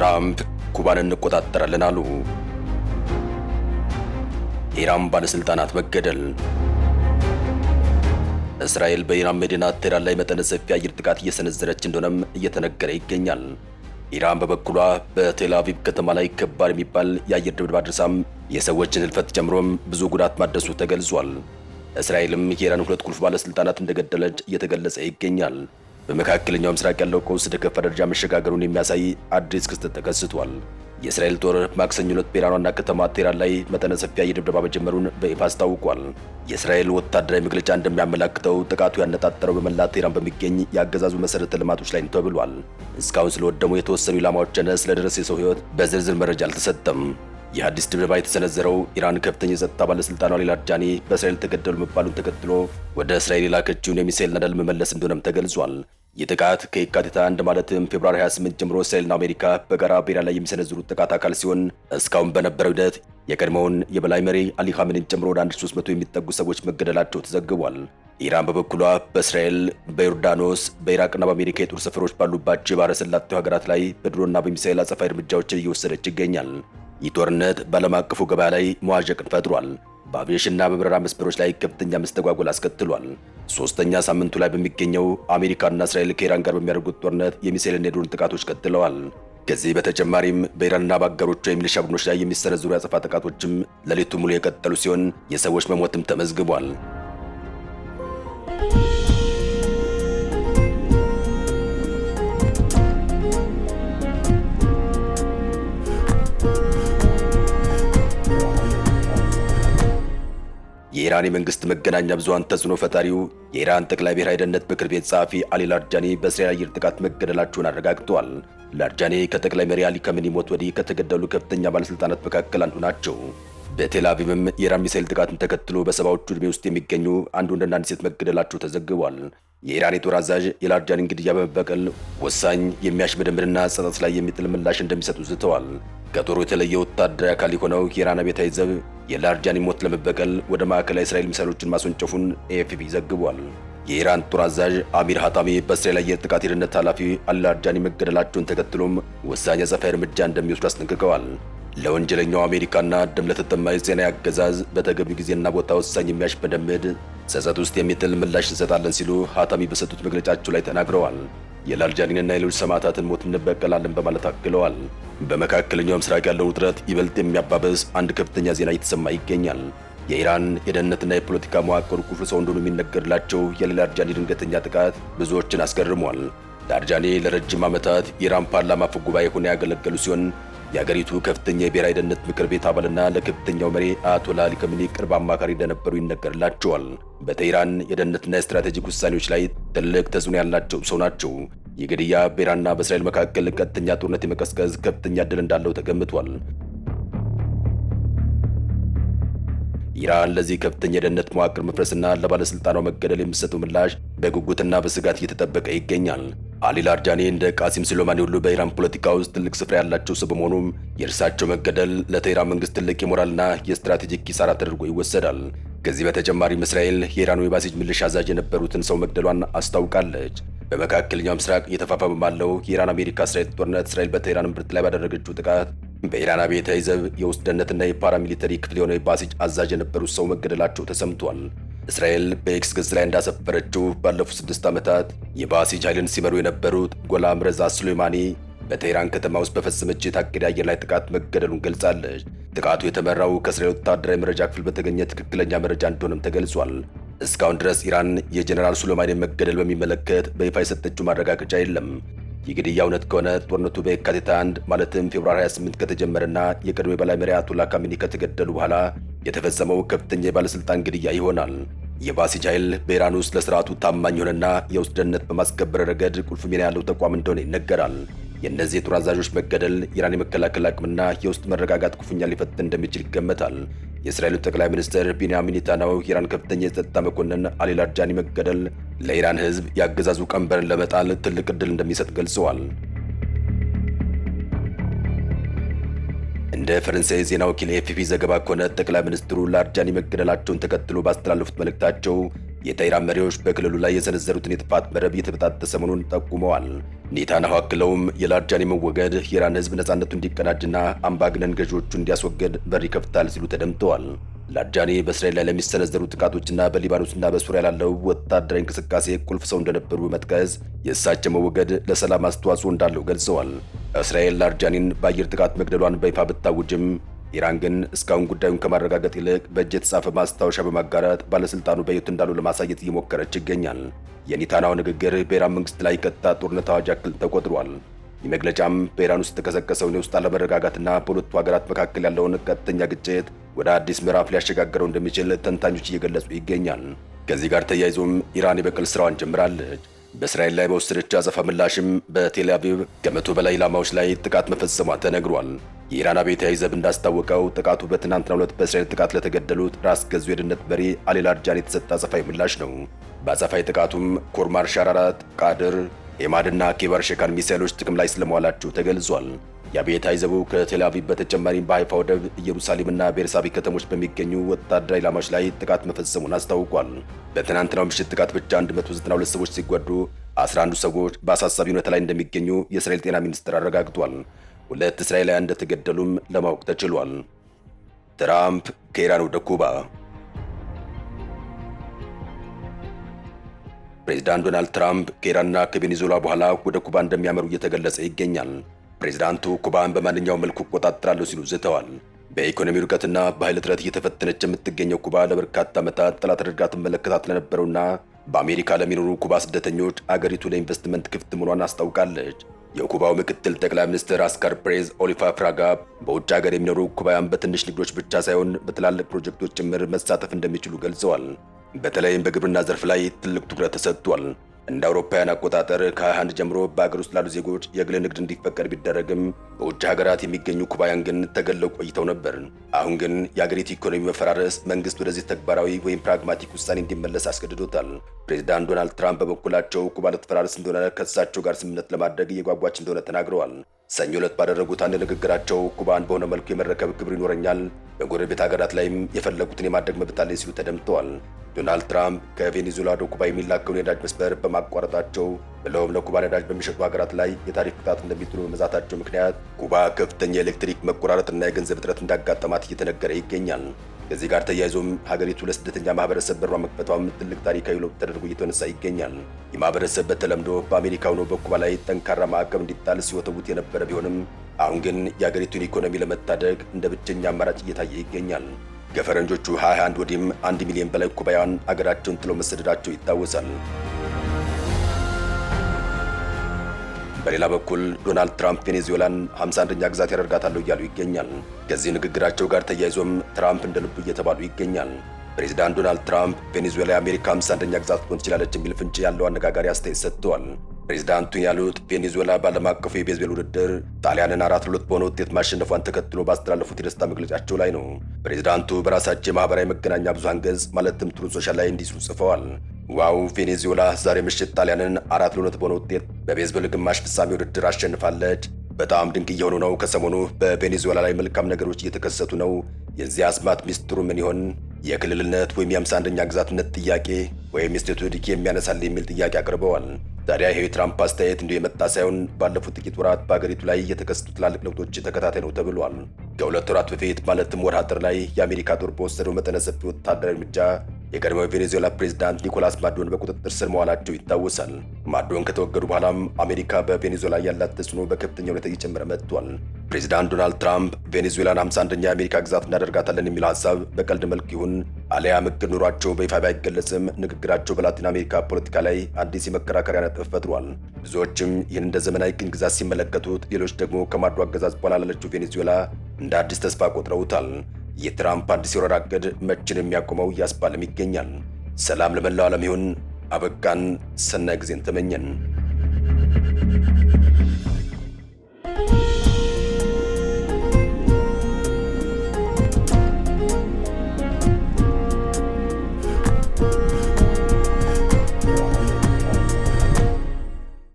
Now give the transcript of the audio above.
ትራምፕ ኩባን እንቆጣጠራለን አሉ። የኢራን ባለስልጣናት መገደል። እስራኤል በኢራን መዲና ቴህራን ላይ መጠነ ሰፊ አየር ጥቃት እየሰነዘረች እንደሆነም እየተነገረ ይገኛል። ኢራን በበኩሏ በቴል አቪቭ ከተማ ላይ ከባድ የሚባል የአየር ድብደባ አድርሳም የሰዎችን ህልፈት ጨምሮም ብዙ ጉዳት ማድረሱ ተገልጿል። እስራኤልም የኢራን ሁለት ቁልፍ ባለስልጣናት እንደገደለች እየተገለጸ ይገኛል። በመካከለኛው ምስራቅ ያለው ቀውስ ወደ ከፋ ደረጃ መሸጋገሩን የሚያሳይ አዲስ ክስተት ተከስቷል። የእስራኤል ጦር ማክሰኞ ዕለት በኢራን ዋና ከተማ ቴህራን ላይ መጠነ ሰፊ አየር ድብደባ መጀመሩን በይፋ አስታውቋል። የእስራኤል ወታደራዊ መግለጫ እንደሚያመላክተው ጥቃቱ ያነጣጠረው በመላ ቴህራን በሚገኝ የአገዛዙ መሰረተ ልማቶች ላይ ነው ተብሏል። እስካሁን ስለወደሙ የተወሰኑ ኢላማዎችና ስለደረሰ የሰው ህይወት በዝርዝር መረጃ አልተሰጠም። ይህ አዲስ ድብደባ የተሰነዘረው ኢራን ከፍተኛ የጸጥታ ባለስልጣኗ ላርጃኒ በእስራኤል ተገደሉ መባሉን ተከትሎ ወደ እስራኤል የላከችውን የሚሳኤል ናዳ ለመመለስ እንደሆነም ተገልጿል። ይህ ጥቃት ከየካቲት 1 ማለትም ፌብሩዋሪ 28 ጀምሮ እስራኤልና አሜሪካ በጋራ በኢራን ላይ የሚሰነዝሩት ጥቃት አካል ሲሆን እስካሁን በነበረው ሂደት የቀድሞውን የበላይ መሪ አሊ ኻሜኒን ጨምሮ ወደ 1300 የሚጠጉ ሰዎች መገደላቸው ተዘግቧል። ኢራን በበኩሏ በእስራኤል፣ በዮርዳኖስ፣ በኢራቅና በአሜሪካ የጦር ሰፈሮች ባሉባቸው የባህረ ሰላጤው ሀገራት ላይ በድሮና በሚሳኤል አጸፋዊ እርምጃዎችን እየወሰደች ይገኛል። ይህ ጦርነት በዓለም አቀፉ ገበያ ላይ መዋዠቅን ፈጥሯል። በአቪዬሽንና በበረራ መስመሮች ላይ ከፍተኛ መስተጓጎል አስከትሏል። ሶስተኛ ሳምንቱ ላይ በሚገኘው አሜሪካና እስራኤል ከኢራን ጋር በሚያደርጉት ጦርነት የሚሳኤልና የድሮን ጥቃቶች ቀጥለዋል። ከዚህ በተጨማሪም በኢራንና በአጋሮቿ የሚሊሻ ቡድኖች ላይ የሚሰነዝሩ የአጸፋ ጥቃቶችም ሌሊቱ ሙሉ የቀጠሉ ሲሆን የሰዎች መሞትም ተመዝግቧል። የኢራን የመንግስት መገናኛ ብዙሃን ተጽዕኖ ፈጣሪው የኢራን ጠቅላይ ብሔራዊ ደህንነት ምክር ቤት ጸሐፊ አሊ ላርጃኒ በእስራኤል አየር ጥቃት መገደላቸውን አረጋግጠዋል። ላርጃኒ ከጠቅላይ መሪ አሊ ካሜኒ ሞት ወዲህ ከተገደሉ ከፍተኛ ባለስልጣናት መካከል አንዱ ናቸው። በቴል አቪቭም የኢራን ሚሳኤል ጥቃትን ተከትሎ በሰባዎቹ ዕድሜ ውስጥ የሚገኙ አንድ ወንድና አንድ ሴት መገደላቸው ተዘግቧል። የኢራን የጦር አዛዥ የላርጃኒን ግድያ በመበቀል ወሳኝ የሚያሽመደምድና ጸጸት ላይ የሚጥል ምላሽ እንደሚሰጡ ዝተዋል። ከጦሩ የተለየ ወታደራዊ አካል የሆነው የኢራን አብዮታዊ ዘብ የላርጃኒ ሞት ለመበቀል ወደ ማዕከላዊ እስራኤል ሚሳኤሎችን ማስወንጨፉን ኤኤፍፒ ዘግቧል። የኢራን ጦር አዛዥ አሚር ሐታሚ በእስራኤል አየር ጥቃት የደህንነት ኃላፊ አሊ ላርጃኒ መገደላቸውን ተከትሎም ወሳኝ አጸፋዊ እርምጃ እንደሚወስዱ አስጠንቅቀዋል። ለወንጀለኛው አሜሪካና ደም ለተጠማ የዜና አገዛዝ በተገቢው ጊዜና ቦታ ወሳኝ የሚያሽመደምድ ጸጸት ውስጥ የሚጥል ምላሽ እንሰጣለን ሲሉ ሐታሚ በሰጡት መግለጫቸው ላይ ተናግረዋል። የላርጃኒንና የሌሎች ሰማዕታትን ሞት እንበቀላለን በማለት አክለዋል። በመካከለኛው ምስራቅ ያለው ውጥረት ይበልጥ የሚያባበስ አንድ ከፍተኛ ዜና እየተሰማ ይገኛል። የኢራን የደህንነትና የፖለቲካ መዋቅር ቁልፍ ሰው እንደሆኑ የሚነገርላቸው የላርጃኒ ድንገተኛ ጥቃት ብዙዎችን አስገርሟል። ላርጃኒ ለረጅም ዓመታት የኢራን ፓርላማ አፈ ጉባኤ ሆነው ያገለገሉ ሲሆን የአገሪቱ ከፍተኛ የብሔራዊ ደህንነት ምክር ቤት አባልና ለከፍተኛው መሪ አያቶላ አሊ ካሜኒ ቅርብ አማካሪ እንደነበሩ ይነገርላቸዋል። በቴህራን የደህንነትና የስትራቴጂክ ውሳኔዎች ላይ ትልቅ ተጽዕኖ ያላቸው ሰው ናቸው። ይህ ግድያ በኢራንና በእስራኤል መካከል ቀጥተኛ ጦርነት የመቀስቀስ ከፍተኛ ዕድል እንዳለው ተገምቷል። ኢራን ለዚህ ከፍተኛ የደህንነት መዋቅር መፍረስና ለባለስልጣኗ መገደል የምትሰጠው ምላሽ በጉጉትና በስጋት እየተጠበቀ ይገኛል። አሊ ላርጃኒ እንደ ቃሲም ሱሌማኒ ሁሉ በኢራን ፖለቲካ ውስጥ ትልቅ ስፍራ ያላቸው ሰው በመሆኑም የእርሳቸው መገደል ለቴህራን መንግስት ትልቅ የሞራልና የስትራቴጂክ ኪሳራ ተደርጎ ይወሰዳል። ከዚህ በተጨማሪም እስራኤል የኢራኑ የባሲጅ ሚሊሻ አዛዥ የነበሩትን ሰው መግደሏን አስታውቃለች። በመካከለኛው ምስራቅ እየተፋፋመ ባለው የኢራን አሜሪካ እስራኤል ጦርነት እስራኤል በቴህራን እምብርት ላይ ባደረገችው ጥቃት በኢራን አብዮታዊ ዘብ የውስጥ ደህንነትና የፓራሚሊተሪ ክፍል የሆነው የባሲጅ አዛዥ የነበሩት ሰው መገደላቸው ተሰምቷል። እስራኤል በኤክስ ገጽ ላይ እንዳሰፈረችው ባለፉት 6 ዓመታት የባሲጅ ኃይልን ሲመሩ የነበሩት ጎላም ረዛ ሱሌማኒ በቴህራን ከተማ ውስጥ በፈጸመች የታቀደ አየር ላይ ጥቃት መገደሉን ገልጻለች። ጥቃቱ የተመራው ከእስራኤል ወታደራዊ መረጃ ክፍል በተገኘ ትክክለኛ መረጃ እንደሆነም ተገልጿል። እስካሁን ድረስ ኢራን የጀነራል ሱሌማኒ መገደል በሚመለከት በይፋ የሰጠችው ማረጋገጫ የለም። የግድያ እውነት ከሆነ ጦርነቱ በየካቲት 1 ማለትም ፌብሩዋሪ 28 ከተጀመረና የቀድሞ የበላይ መሪ አያቶላ ካሜኒ ከተገደሉ በኋላ የተፈጸመው ከፍተኛ የባለስልጣን ግድያ ይሆናል። የባሲጅ ኃይል በኢራን ውስጥ ለስርዓቱ ታማኝ የሆነና የውስጥ ደህንነት በማስከበር ረገድ ቁልፍ ሚና ያለው ተቋም እንደሆነ ይነገራል። የእነዚህ የጦር አዛዦች መገደል ኢራን የመከላከል አቅምና የውስጥ መረጋጋት ክፉኛ ሊፈትን እንደሚችል ይገመታል። የእስራኤሉ ጠቅላይ ሚኒስትር ቤንያሚን ኔታንያሁ የኢራን ከፍተኛ የጸጥታ መኮንን አሊ ላርጃኒ መገደል ለኢራን ሕዝብ የአገዛዙ ቀንበርን ለመጣል ትልቅ ዕድል እንደሚሰጥ ገልጸዋል። እንደ ፈረንሳይ ዜና ወኪል ኤኤፍፒ ዘገባ ከሆነ ጠቅላይ ሚኒስትሩ ላርጃኒ መገደላቸውን ተከትሎ ባስተላለፉት መልእክታቸው የቴህራን መሪዎች በክልሉ ላይ የሰነዘሩትን የጥፋት መረብ እየተበጣጠሰ መሆኑን ጠቁመዋል። ኔታንያሁ አክለውም የላድጃኒ መወገድ የኢራን ሕዝብ ነጻነቱ እንዲቀዳጅና አምባገነን ገዢዎቹ እንዲያስወግድ በር ይከፍታል ሲሉ ተደምጠዋል። ላድጃኒ በእስራኤል ላይ ለሚሰነዘሩ ጥቃቶችና በሊባኖስና በሱሪያ ላለው ወታደራዊ እንቅስቃሴ ቁልፍ ሰው እንደነበሩ በመጥቀስ የእሳቸው መወገድ ለሰላም አስተዋጽኦ እንዳለው ገልጸዋል። እስራኤል ላድጃኒን በአየር ጥቃት መግደሏን በይፋ ብታውጅም ኢራን ግን እስካሁን ጉዳዩን ከማረጋገጥ ይልቅ በእጅ የተጻፈ ማስታወሻ በማጋራት ባለስልጣኑ በሕይወት እንዳሉ ለማሳየት እየሞከረች ይገኛል። የኔታንያሁ ንግግር በኢራን መንግስት ላይ ቀጥታ ጦርነት አዋጅ ያክል ተቆጥሯል። ይህ መግለጫም በኢራን ውስጥ የተቀሰቀሰውን የውስጥ አለመረጋጋትና በሁለቱ ሀገራት መካከል ያለውን ቀጥተኛ ግጭት ወደ አዲስ ምዕራፍ ሊያሸጋግረው እንደሚችል ተንታኞች እየገለጹ ይገኛል። ከዚህ ጋር ተያይዞም ኢራን የበቀል ስራዋን ጀምራለች። በእስራኤል ላይ በወሰደች አጸፋ ምላሽም በቴል አቪቭ ከ100 በላይ ኢላማዎች ላይ ጥቃት መፈጸሟ ተነግሯል። የኢራን አብዮታዊ ዘብ እንዳስታወቀው ጥቃቱ በትናንትናው ዕለት በእስራኤል ጥቃት ለተገደሉት ራስ ገዙ የደህንነት መሪ አሊ ላድጃኒ የተሰጠ አጸፋዊ ምላሽ ነው። በአጸፋዊ ጥቃቱም ኮርማር ሻራራት፣ ቃድር፣ ኤማድና ኬባር ሼካን ሚሳይሎች ጥቅም ላይ ስለመዋላቸው ተገልጿል። የአብዮታዊ ዘቡ ከቴል አቪቭ በተጨማሪም በሃይፋ ወደብ፣ ኢየሩሳሌምና ቤርሳቤ ከተሞች በሚገኙ ወታደራዊ ኢላማዎች ላይ ጥቃት መፈጸሙን አስታውቋል። በትናንትናው ምሽት ጥቃት ብቻ 192 ሰዎች ሲጎዱ 11 ሰዎች በአሳሳቢ ሁኔታ ላይ እንደሚገኙ የእስራኤል ጤና ሚኒስቴር አረጋግጧል። 2 እስራኤላውያን እንደተገደሉም ለማወቅ ተችሏል። ትራምፕ ከኢራን ወደ ኩባ። ፕሬዚዳንት ዶናልድ ትራምፕ ከኢራንና ከቬኔዙዌላ በኋላ ወደ ኩባ እንደሚያመሩ እየተገለጸ ይገኛል። ፕሬዚዳንቱ ኩባን በማንኛውም መልኩ እቆጣጠራለሁ ሲሉ ዝተዋል። በኢኮኖሚ ውድቀትና በኃይል እጥረት እየተፈተነች የምትገኘው ኩባ ለበርካታ ዓመታት ጠላት አድርጋ ትመለከታት ለነበረውና በአሜሪካ ለሚኖሩ ኩባ ስደተኞች አገሪቱ ለኢንቨስትመንት ክፍት መሆኗን አስታውቃለች። የኩባው ምክትል ጠቅላይ ሚኒስትር ኦስካር ፔሬዝ ኦሊቫ ፍራጋ በውጭ ሀገር የሚኖሩ ኩባውያን በትንሽ ንግዶች ብቻ ሳይሆን በትላልቅ ፕሮጀክቶች ጭምር መሳተፍ እንደሚችሉ ገልጸዋል። በተለይም በግብርና ዘርፍ ላይ ትልቅ ትኩረት ተሰጥቷል። እንደ አውሮፓውያን አቆጣጠር ከ21 ጀምሮ በአገር ውስጥ ላሉ ዜጎች የግል ንግድ እንዲፈቀድ ቢደረግም በውጭ ሀገራት የሚገኙ ኩባውያን ግን ተገለው ቆይተው ነበር። አሁን ግን የአገሪቱ ኢኮኖሚ መፈራረስ መንግስት ወደዚህ ተግባራዊ ወይም ፕራግማቲክ ውሳኔ እንዲመለስ አስገድዶታል። ፕሬዚዳንት ዶናልድ ትራምፕ በበኩላቸው ኩባ ልትፈራረስ እንደሆነ ከእሳቸው ጋር ስምምነት ለማድረግ እየጓጓች እንደሆነ ተናግረዋል። ሰኞ ዕለት ባደረጉት አንድ ንግግራቸው ኩባን በሆነ መልኩ የመረከብ ክብር ይኖረኛል፣ በጎረቤት ሀገራት ላይም የፈለጉትን የማድረግ መብት አለኝ ሲሉ ተደምጠዋል። ዶናልድ ትራምፕ ከቬኔዙዌላ ወደ ኩባ የሚላከውን የነዳጅ መስመር በማቋረጣቸው ብለውም ለኩባ ነዳጅ በሚሸጡ ሀገራት ላይ የታሪፍ ቅጣት እንደሚጥሉ በመዛታቸው ምክንያት ኩባ ከፍተኛ የኤሌክትሪክ መቆራረጥና የገንዘብ እጥረት እንዳጋጠማት እየተነገረ ይገኛል። ከዚህ ጋር ተያይዞም ሀገሪቱ ለስደተኛ ማህበረሰብ በሯ መክፈቷም ትልቅ ታሪካዊ ለውጥ ተደርጎ እየተነሳ ይገኛል። ይህ ማህበረሰብ በተለምዶ በአሜሪካ ሆኖ በኩባ ላይ ጠንካራ ማዕቀብ እንዲጣል ሲወተውት የነበረ ቢሆንም አሁን ግን የሀገሪቱን ኢኮኖሚ ለመታደግ እንደ ብቸኛ አማራጭ እየታየ ይገኛል። ከፈረንጆቹ 2021 ወዲህም 1 ሚሊዮን በላይ ኩባውያን አገራቸውን ጥለው መሰደዳቸው ይታወሳል። በሌላ በኩል ዶናልድ ትራምፕ ቬኔዙዌላን 51ኛ ግዛት ያደርጋታለሁ እያሉ ይገኛል። ከዚህ ንግግራቸው ጋር ተያይዞም ትራምፕ እንደ ልቡ እየተባሉ ይገኛል። ፕሬዚዳንት ዶናልድ ትራምፕ ቬኔዙዌላ የአሜሪካ 51ኛ ግዛት ትሆን ትችላለች የሚል ፍንጭ ያለው አነጋጋሪ አስተያየት ሰጥተዋል። ፕሬዚዳንቱ ያሉት ቬኔዙዌላ በዓለም አቀፉ የቤዝቦል ውድድር ጣሊያንን 4-2 በሆነ ውጤት ማሸነፏን ተከትሎ ባስተላለፉት የደስታ መግለጫቸው ላይ ነው። ፕሬዚዳንቱ በራሳቸው የማህበራዊ መገናኛ ብዙሃን ገጽ ማለትም ትሩዝ ሶሻል ላይ እንዲህ ሲሉ ጽፈዋል። ዋው ቬኔዙዌላ ዛሬ ምሽት ጣሊያንን 4-2 በሆነ ውጤት በቤዝቦል ግማሽ ፍጻሜ ውድድር አሸንፋለች። በጣም ድንቅ እየሆኑ ነው። ከሰሞኑ በቬኔዙዌላ ላይ መልካም ነገሮች እየተከሰቱ ነው። የዚህ አስማት ሚስጥሩ ምን ይሆን? የክልልነት ወይም የ51ኛ ግዛትነት ጥያቄ ወይም የስቴትሁድ የሚያነሳል የሚል ጥያቄ አቅርበዋል። ታዲያ ይሄ የትራምፕ አስተያየት እንዲሁ የመጣ ሳይሆን ባለፉት ጥቂት ወራት በአገሪቱ ላይ የተከሰቱ ትላልቅ ለውጦች ተከታታይ ነው ተብሏል። ከ2 ወራት በፊት ማለትም ወርሃ ጥር ላይ የአሜሪካ ጦር በወሰደው መጠነ ሰፊ ወታደራዊ እርምጃ የቀድሞው ቬኔዙዌላ ፕሬዝዳንት ኒኮላስ ማዱሮን በቁጥጥር ስር መዋላቸው ይታወሳል። ማዱሮን ከተወገዱ በኋላም አሜሪካ በቬኔዙዌላ ያላት ተጽዕኖ በከፍተኛ ሁኔታ እየጨመረ መጥቷል። ፕሬዚዳንት ዶናልድ ትራምፕ ቬኔዙዌላን 51ኛ የአሜሪካ ግዛት እናደርጋታለን የሚል ሀሳብ በቀልድ መልክ ይሁን አሊያም እቅድ ኑሯቸው በይፋ ባይገለጽም ንግግራቸው በላቲን አሜሪካ ፖለቲካ ላይ አዲስ የመከራከሪያ ነጥብ ፈጥሯል። ብዙዎችም ይህን እንደ ዘመናዊ ቅኝ ግዛት ሲመለከቱት፣ ሌሎች ደግሞ ከማዱሮ አገዛዝ በኋላ ላለችው ቬኔዙዌላ እንደ አዲስ ተስፋ ቆጥረውታል። የትራምፕ አዲስ የወረራ ዕቅድ መቼን የሚያቆመው እያስባለም ይገኛል። ሰላም ለመላው ዓለም ይሁን። አበቃን። ሰናይ ጊዜን ተመኘን።